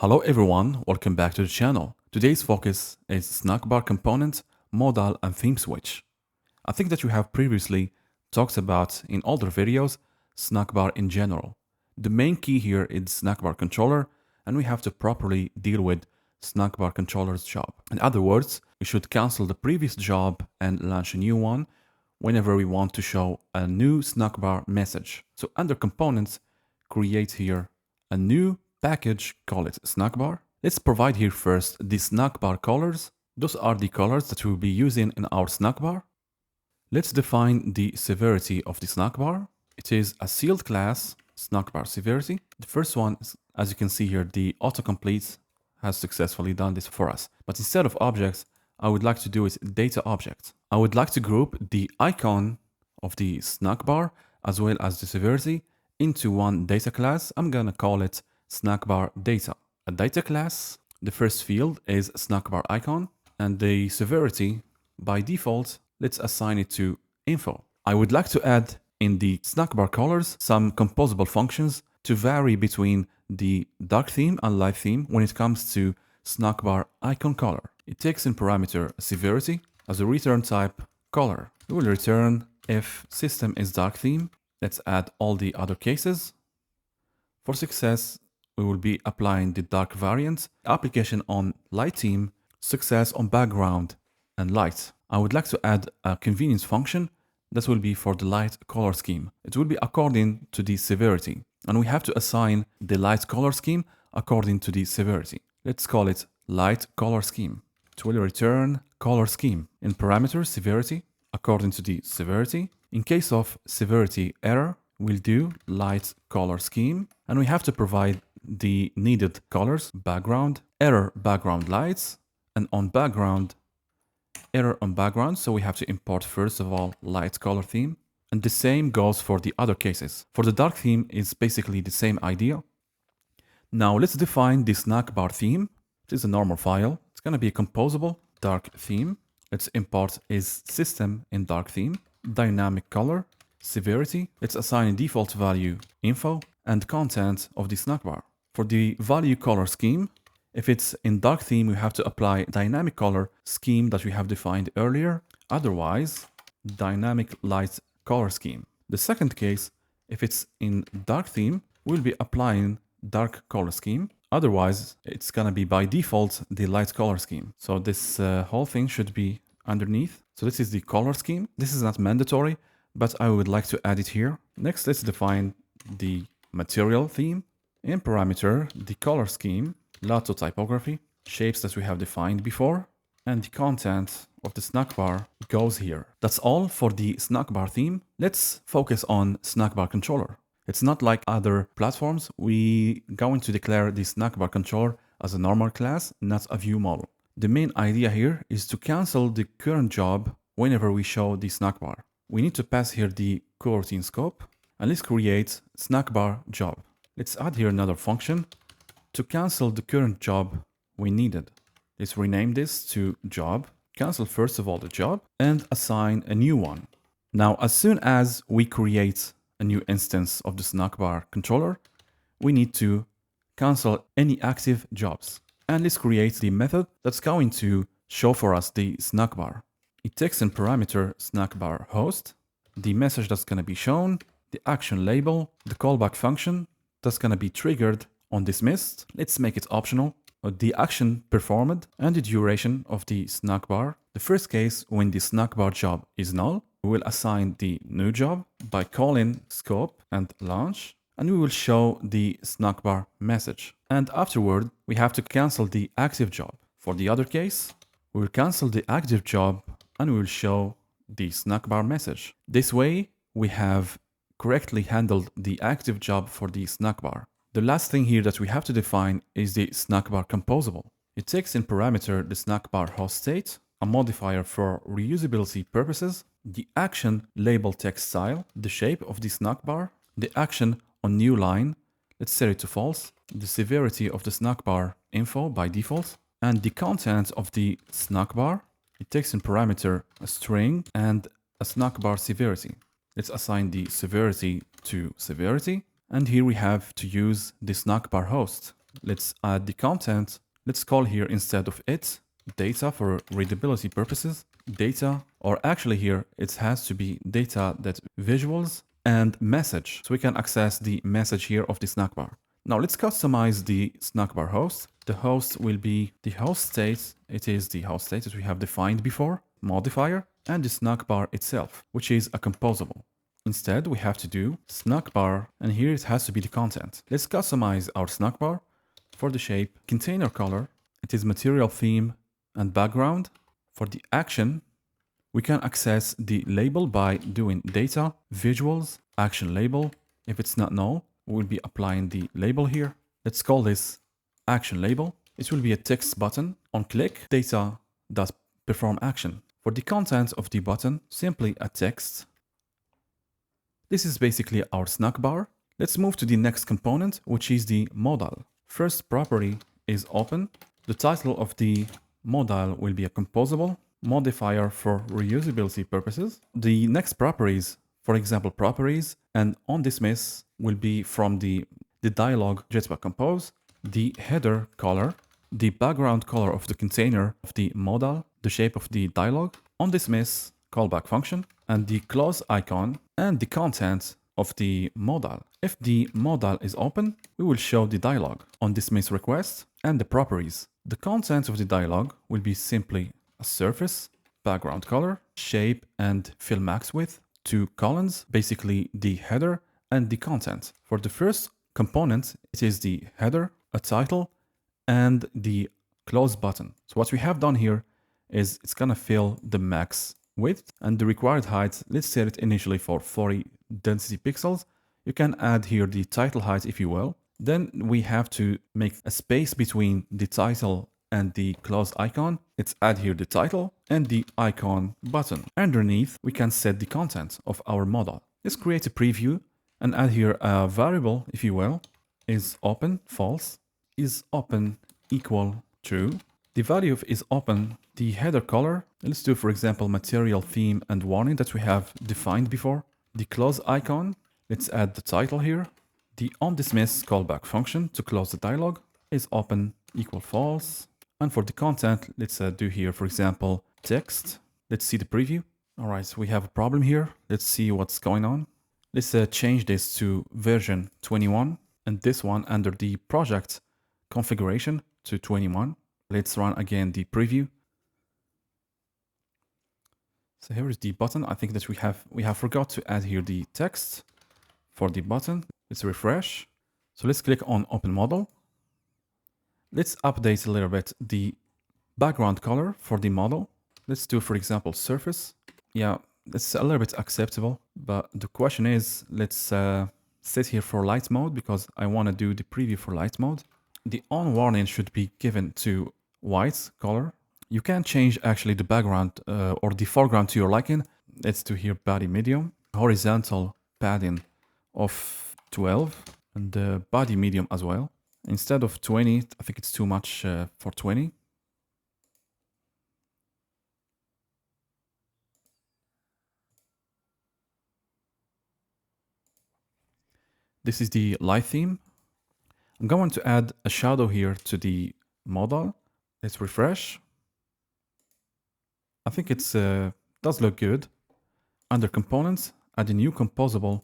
Hello everyone, welcome back to the channel. Today's focus is snackbar component, modal and theme switch. I think that we have previously talked about in older videos snackbar in general. The main key here is snackbar controller, and we have to properly deal with snackbar controller's job. In other words, we should cancel the previous job and launch a new one whenever we want to show a new snackbar message. So under components, create here a new package, call it snackbar. Let's provide here first the snackbar colors. Those are the colors that we'll be using in our snackbar. Let's define the severity of the snackbar. It is a sealed class, snackbar severity. The first one, as you can see here, the autocomplete has successfully done this for us. But instead of objects, I would like to do it data object. I would like to group the icon of the snackbar as well as the severity into one data class. I'm gonna call it snackbar data. A data class, the first field is snackbar icon, and the severity by default, let's assign it to info. I would like to add in the snackbar colors some composable functions to vary between the dark theme and light theme when it comes to snackbar icon color. It takes in parameter severity as a return type color. We will return if system is dark theme. Let's add all the other cases. For success, we will be applying the dark variant, application on light theme, success on background and light. I would like to add a convenience function that will be for the light color scheme. It will be according to the severity, and we have to assign the light color scheme according to the severity. Let's call it light color scheme. It will return color scheme in parameter severity according to the severity. In case of severity error, we'll do light color scheme, and we have to provide the needed colors: background, error background lights, and on background, error on background. So we have to import first of all light color theme, and the same goes for the other cases. For the dark theme, it's basically the same idea. Now let's define the snackbar theme. It is a normal file. It's going to be a composable dark theme. Let's import is system in dark theme, dynamic color, severity. Let's assign a default value info and content of the snackbar. For the value color scheme, if it's in dark theme, we have to apply dynamic color scheme that we have defined earlier. Otherwise, dynamic light color scheme. The second case, if it's in dark theme, we'll be applying dark color scheme. Otherwise, it's gonna be by default the light color scheme. So this whole thing should be underneath. So this is the color scheme. This is not mandatory, but I would like to add it here. Next, let's define the material theme. In parameter, the color scheme, Lato typography, shapes that we have defined before, and the content of the snackbar goes here. That's all for the snackbar theme. Let's focus on snackbar controller. It's not like other platforms. We going to declare the snackbar controller as a normal class, not a view model. The main idea here is to cancel the current job whenever we show the snackbar. We need to pass here the coroutine scope, and let's create snackbar job. Let's add here another function to cancel the current job we needed. Let's rename this to job, cancel first of all the job, and assign a new one. Now, as soon as we create a new instance of the snackbar controller, we need to cancel any active jobs. And let's create the method that's going to show for us the snackbar. It takes in parameter snackbar host, the message that's going to be shown, the action label, the callback function that's going to be triggered on dismissed. Let's make it optional. The action performed and the duration of the snackbar. The first case, when the snackbar job is null, we will assign the new job by calling scope and launch, and we will show the snackbar message. And afterward, we have to cancel the active job. For the other case, we will cancel the active job and we will show the snackbar message. This way, we have correctly handled the active job for the snackbar. The last thing here that we have to define is the snackbar composable. It takes in parameter the snackbar host state, a modifier for reusability purposes, the action label text style, the shape of the snackbar, the action on new line, let's set it to false, the severity of the snackbar info by default, and the content of the snackbar. It takes in parameter a string and a snackbar severity. Let's assign the severity to severity. And here we have to use the snackbar host. let's add the content. Let's call here instead of it, data for readability purposes, data, or actually here it has to be data that visuals and message. So we can access the message here of the snack bar. Now let's customize the snack bar host. The host will be the host state. It is the host state that we have defined before, modifier, and the snack bar itself, which is a composable. Instead, we have to do snack bar, and here it has to be the content. Let's customize our snack bar for the shape, container color. It is material theme and background. For the action, we can access the label by doing data, visuals, action label. If it's not null, we'll be applying the label here. Let's call this action label. It will be a text button. On click, data does perform action. For the content of the button, simply a text. This is basically our snack bar. Let's move to the next component, which is the modal. First property is open. The title of the modal will be a composable modifier for reusability purposes. The next properties, for example, properties and onDismiss will be from the dialog Jetpack compose, the header color, the background color of the container of the modal, the shape of the dialog, onDismiss callback function, and the close icon and the content of the modal. If the modal is open, we will show the dialog onDismiss request and the properties. The content of the dialog will be simply a surface, background color, shape, and fill max width, 2 columns, basically the header and the content. For the first component, it is the header, a title, and the close button. So what we have done here is it's gonna fill the max width and the required height. Let's set it initially for 40 density pixels. You can add here the title height if you will. Then we have to make a space between the title and the close icon. Let's add here the title and the icon button. Underneath, we can set the content of our modal. Let's create a preview and add here a variable, if you will, is open, false, is open equal true. The value of is open, the header color, let's do, for example, material theme and warning that we have defined before. The close icon, let's add the title here. The onDismiss callback function to close the dialog is open equal false. And for the content, let's do here, for example, text. Let's see the preview. All right, so we have a problem here. Let's see what's going on. Let's change this to version 21 and this one under the project configuration to 21. Let's run again the preview. So here is the button. I think that we have forgot to add here the text for the button. Let's refresh. So let's click on open model. Let's update a little bit the background color for the model. Let's do, for example, surface. Yeah, it's a little bit acceptable, but the question is, let's set here for light mode because I want to do the preview for light mode. The on warning should be given to white color. You can change actually the background or the foreground to your liking. Let's do here body medium, horizontal padding of 12 and the body medium as well. Instead of 20, I think it's too much for 20. This is the light theme. I'm going to add a shadow here to the model. Let's refresh. I think it does look good. Under components, add a new composable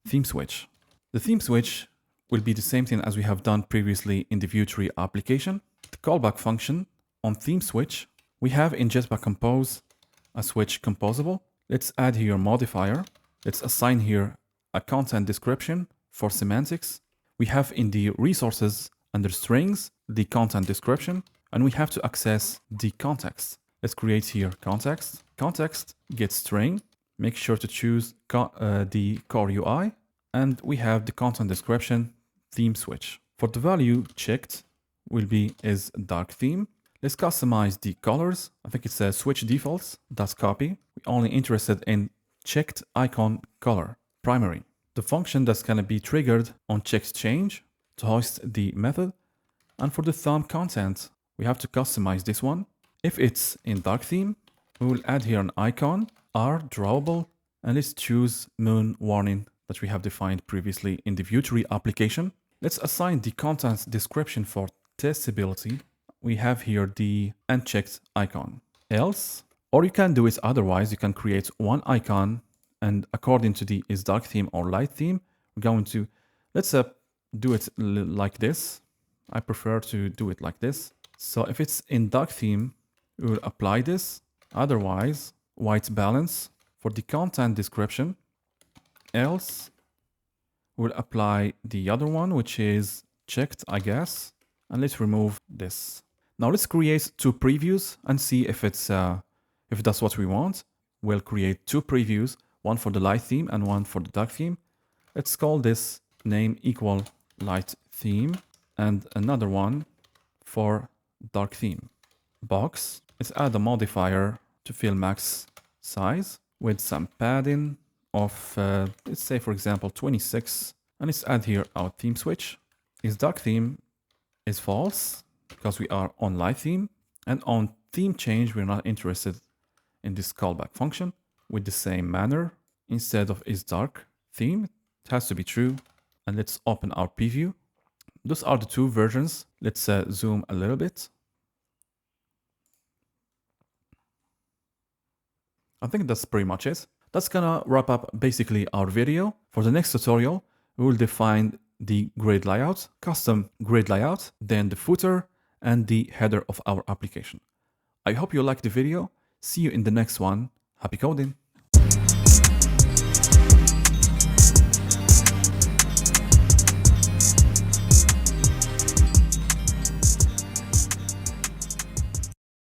theme switch. The theme switch will be the same thing as we have done previously in the Vuetify application. The callback function on theme switch, we have in Jetpack compose a switch composable. Let's add here a modifier. Let's assign here a content description for semantics. We have in the resources under strings the content description, and we have to access the context. Let's create here context. Context get string. Make sure to choose the CoreUI, and we have the content description theme switch. For the value checked will be is dark theme. Let's customize the colors. I think it's a switch defaults. That's copy. We're only interested in checked icon color primary. The function that's going to be triggered on checked change to host the method. And for the thumb content, we have to customize this one. If it's in dark theme, we will add here an icon, R drawable, and let's choose moon warning that we have defined previously in the Vuetify application. Let's assign the content description for testability. We have here the unchecked icon. Else, or you can do it otherwise, you can create one icon, and according to the is dark theme or light theme, we're going to, let's do it like this. I prefer to do it like this. So if it's in dark theme, we will apply this. Otherwise, white balance for the content description. Else, we'll apply the other one, which is checked, I guess. And let's remove this. Now let's create two previews and see if that's what we want. We'll create two previews, one for the light theme and one for the dark theme. Let's call this name equal light theme and another one for dark theme. Box, let's add a modifier to fill max size with some padding of, let's say for example, 26. And let's add here our theme switch. Is dark theme is false because we are on light theme, and on theme change, we're not interested in this callback function. With the same manner, instead of is dark theme, it has to be true. And let's open our preview. Those are the two versions. Let's zoom a little bit. I think that's pretty much it. That's gonna wrap up basically our video. For the next tutorial, we will define the grid layout, custom grid layout, then the footer and the header of our application. I hope you liked the video. See you in the next one. Happy coding!